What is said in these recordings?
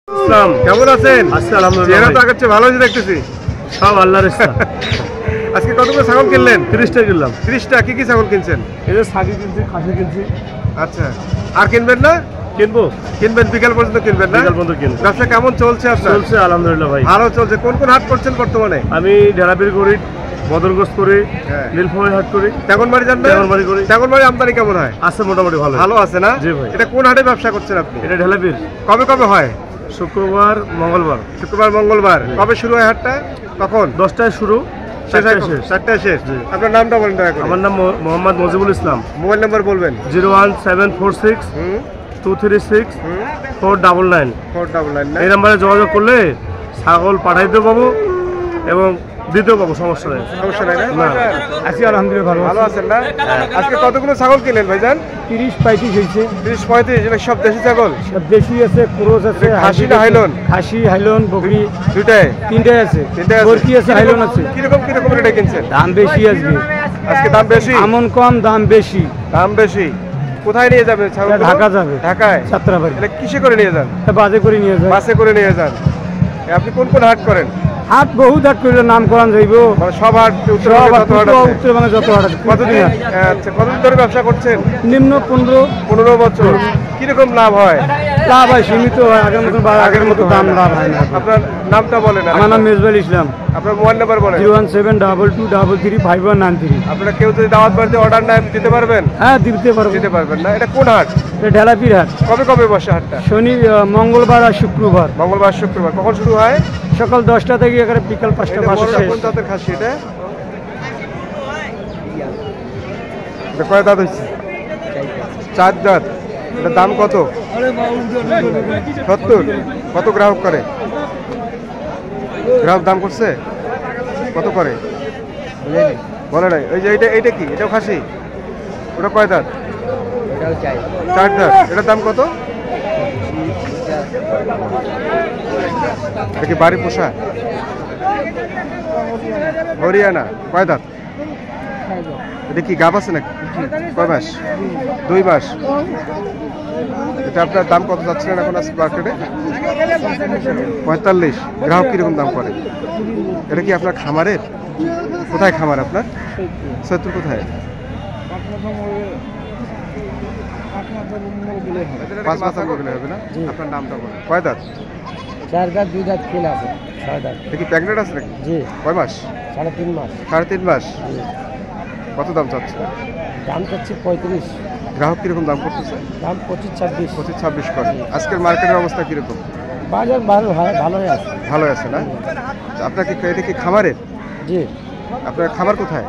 ইসলাম কেমন আছেন? আলহামদুলিল্লাহ তো আগের চেয়ে ভালো হয়েছে দেখতেছি। সব আল্লাহর ইচ্ছা। আজকে কতগুলো ছাগল কিনলেন? 30টা কিনলাম। 30টা। কি কি ছাগল কিনছেন? এই যে ছাগি কিনছি, খাসি কিনছি। আচ্ছা, আর কিনবেন না? কিনবো, কিনবেন, বিকাল পর্যন্ত কিনবেন না? বিকাল পর্যন্ত কিনবো। ব্যবসা কেমন চলছে আপনার? চলছে আলহামদুলিল্লাহ ভাই। ভালো চলছে। কোন কোন হাট করছেন বর্তমানে? আমি ঢেলাপির করি, বদরগোস করি, হ্যাঁ। নীলফামারী হাট করি, তেগনবাড়ি যান না? তেগনবাড়ি করি। তেগনবাড়ি আমদানি কেমন হয়? আছে মোটামুটি ভালো। ভালো আছে না? জি ভাই। এটা কোন হাটে ব্যবসা করছেন আপনি? এটা ঢেলাপির। কবে কবে হয়? শুক্রবার, মঙ্গলবার। শুক্রবার, মঙ্গলবার। কবে শুরু হয় হাটটা? কখন? 10টায় শুরু, 7টায় 7টায় শেষ। 7টায় শেষ। জি। আপনার নামটা বলেন দয়া করে। আমার নাম মোহাম্মদ মজিবুল ইসলাম। মোবাইল নাম্বার বলবেন। 01746 হুম 236 হুম 499। 499 না? এই নাম্বারে যোগাযোগ করলে ছাগল পাঠাইতে পাবো এবং দিতেও পাবো, সমস্যা নেই। সমস্যা নাই না? না, আছি আলহামদুলিল্লাহ ভালো। ভালো আছেন না? আজকে কতগুলো ছাগল কিনলেন ভাইজান? 30-35 হয়েছে। 30-35। এটা সব দেশি ছাগল? সব দেশি আছে, ক্রোস আছে, এটা খাসি না হাইলন? খাসি, হাইলন, বকরি দুইটাই? তিনটাই আছে। তিনটাই আছে? বরকি আছে, হাইলন আছে। কিরকম কিরকম রেটে কিনছেন? দাম বেশি আজকে। আজকে দাম বেশি? আমন কম, দাম বেশি। দাম বেশি। কোথায় নিয়ে যাবেন ছাগল? এটা ঢাকা যাবে। ঢাকায়? যাত্রাবাড়ি। এটা কিসে করে নিয়ে যান? এটা বাজে করে নিয়ে যায়। বাসে করে নিয়ে যান। আপনি কোন কোন হাট করেন? হাট বহুত হাট করলে নাম করান যাইব। মানে সব হাট সব উত্তরবঙ্গে যত হাট আছে? উত্তরবঙ্গে যত হাট আছে। কতদিন? আচ্ছা, কতদিন ধরে ব্যবসা করছেন? নিম্ন 15 বছর। কিরকম লাভ হয়? লাভ হয়, সীমিত হয়। আগের মতো দাম লাভ হয় না। আপনার নামটা বলেন। আমার নাম মেজবাল ইসলাম। আপনার মোবাইল নাম্বার বলেন। 01722335193। আপনারা কেউ যদি দাওয়াত বাড়িতে অর্ডার নেয় দিতে পারবেন? হ্যাঁ, দিতে পারবো। দিতে পারবেন না? এটা কোন হাট? এটা ঢেলাপির হাট। কবে কবে বসে হাটটা? শনি, মঙ্গলবার আর শুক্রবার। মঙ্গলবার, শুক্রবার। কখন শুরু হয়? সকাল 10টা থেকে এখানে বিকাল 5টা এটা বড়টা শেষ। কোন জাতের খাসি এটা? এটা কয় দাঁত হচ্ছে? 4 দাঁত। এটার দাম কত? 70। কত গ্রাহক করে? গ্রাহক দাম করছে? কত করে বলে নাই? ওই যে এইটা কি? এটাও খাসি? ওটা কয় দাঁত? 4 দাঁত। এটার দাম কত? এটা কি বাড়ি পোষা? হরিয়ানা। কয় দাঁত? এটা কি গাব আছে নাকি? কয় মাস? 2 মাস। এটা আপনার দাম কত যাচ্ছিলেন এখন আজকে মার্কেটে? 45। গ্রাহক কিরকম দাম করে? এটা কি আপনার খামারের? কোথায় খামার আপনার? সৈয়দপুর কোথায়? 5 মাথা বললে হবে না? আপনার নামটা বলেন। কয় দাঁত? 4 দাঁত, 2 দাঁত কিনা আছে। 6 দাঁত। এটা কি প্রেগনেন্ট আছে নাকি? জি। কয় মাস? 3.5 মাস। 3.5 মাস। কত দাম চাচ্ছে? দাম চাচ্ছি 35। গ্রাহক কিরকম দাম করতেছে? দাম 25-26। 25-26 করে। আজকের মার্কেটের অবস্থা কিরকম? বাজার ভালো হয়, ভালোই আছে। ভালো আছে না? আপনার কি এটা কি খামারের? জি। আপনার খামার কোথায়?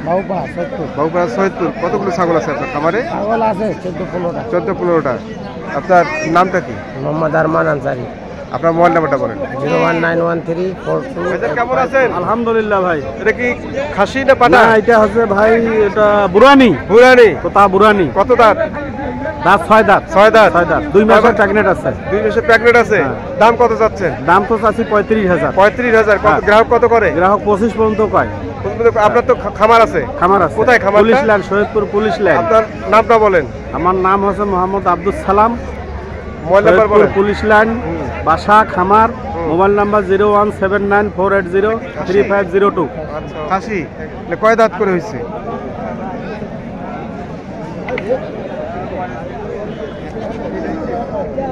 বাবুপা, সত্যি। বাবুপাড়া, সৈয়দপুর। কতগুলো ছাগল আছে আপনার খামারে? ছাগল আছে 14-15টা। 14-15টা। আপনার নামটা কি? মোহাম্মদ আরমান আনসারি। আপনার মোবাইল নাম্বারটা বলেন। 0191342। কেমন আছেন? আলহামদুলিল্লাহ ভাই। এটা কি খাসি না পাটা? না, এটা হচ্ছে ভাই, এটা বুরানি। বুরানি। তো তা বুরানি। কত দাঁত? দাঁত 6 দাঁত। 6 দাঁত। 6 দাঁত। 2 মাসের প্রেগনেন্ট আছে। 2 মাসের প্রেগনেন্ট আছে। হ্যাঁ। দাম কত যাচ্ছে? দাম তো চাচ্ছি 35,000। 35,000। কত হ্যাঁ। গ্রাহক কত করে? গ্রাহক 25 পর্যন্ত কয়। আপনার তো খামার আছে? খামার আছে। কোথায় খামারটা? Police line, Saidpur police line. আপনার নামটা বলেন। আমার নাম হচ্ছে মোহাম্মদ আব্দুল সালাম। মোবাইল নাম্বার সৈয়দপুর বলেন। পুলিশ লাইন, বাসা খামার। Mobile number 01794803502। খাসি কয় দাঁত করে হয়েছে?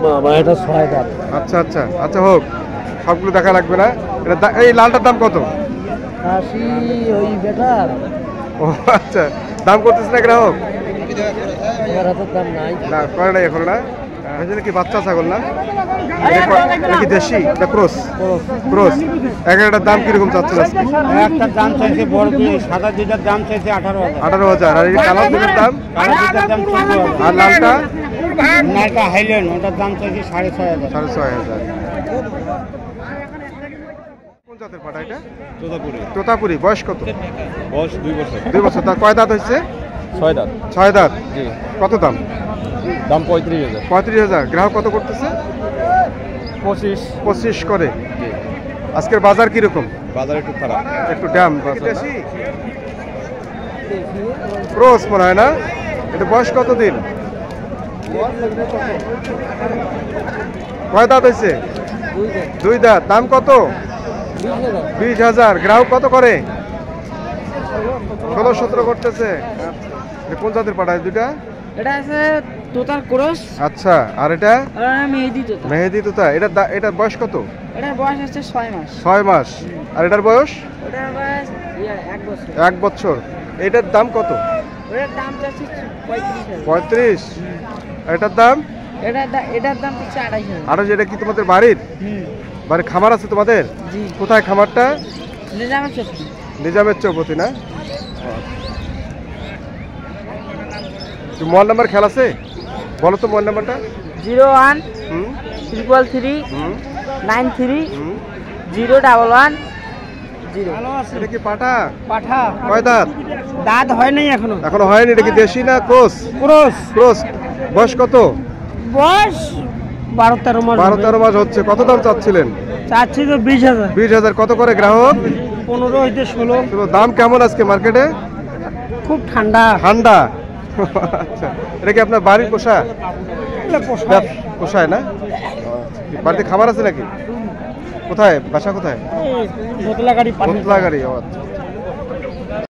বাবা, এটা 6 দাঁত। আচ্ছা আচ্ছা আচ্ছা, হোক। সবগুলো দেখা লাগবে না। এটা এই লালটার দাম কত? খাসি ওই বেটার। ও আচ্ছা, দাম করতেছে না গ্রাহক? আমার হাতের দাম নাই। না, করে নাই এখন না? কি বাচ্চা ছাগল না? এটা কি দেশি? এটা ক্রস? ক্রস। এটার দাম কিরকম চাচ্ছেন আজকে? একটা দাম চাইছে বড়, সাদা যেটার দাম চাইছে 18,000। 18,000। আর এই কালার দুটোর দাম? কালো যেটার দাম 14,000। আর লালটা? নালটা হাইলেন, ওটার দাম চাইছে 6,500। 6,500। কোন জাতের পাটা এটা? তোতাপুরি। তোতাপুরি। বয়স কত? বয়স 2 বছর। 2 বছর। তার কয় দাঁত হচ্ছে? 6 দাঁত। 6 দাঁত। জি। কত দাম? দাম 35,000। 35,000। গ্রাহক কত করতেছে? 25 করে। আজকের বাজার কিরকম? বাজার একটু খারাপ। একটু ড্যাম। ক্রস মনে হয় না? এটা বয়স কত দিন? কয় দাঁত হয়েছে? দুই দাঁত। দাম কত? 20,000। গ্রাহক কত করে? 16-17 করতেছে। এটা কোন জাতের পাঠা দুইটা? এটা আছে তোতার ক্রস। আচ্ছা, আর এটা মেহেদি তোতা। মেহেদি তোতা। এটার বয়স কত? এটার বয়স হচ্ছে 6 মাস। 6 মাস। আর এটার বয়স? ওটার বয়স 1 বছর। 1 বছর। এটার দাম কত? ওটার দাম চাচ্ছি 35,000। 35। আর এটার দাম? এটার দাম হচ্ছে 28,000। আর এটা কি তোমাদের বাড়ির? বাড়ির খামার আছে তোমাদের? জি। কোথায় খামারটা? নিজামের চৌকি। নিজামের চৌপতি না? মোবাইল নাম্বার খেয়াল আছে? বলো তো মোবাইল নাম্বারটা। 01 হুম 333 হুম 93 হুম। 011 0। এটা কি পাঠা? পাঠা। কয় দাঁত? দাঁত হয় নাই এখনো। এখনো হয়নি। এটা কি দেশি না ক্রস? ক্রস। ক্রস। বয়স কত? বয়স 12-13 মাস। 12-13 মাস হচ্ছে। কত দাম চাচ্ছিলেন? চাচ্ছি তো 20,000। 20,000। কত করে গ্রাহক? 15 হইতে 16। তো দাম কেমন আজকে মার্কেটে? খুব ঠান্ডা। ঠান্ডা। আচ্ছা, এটা কি আপনার বাড়ির পোষা? পোষায় না? বাড়িতে খাবার আছে নাকি? কোথায়? বাসা কোথায়? বোতলা গাড়ি। বতলা গাড়ি। ও আচ্ছা।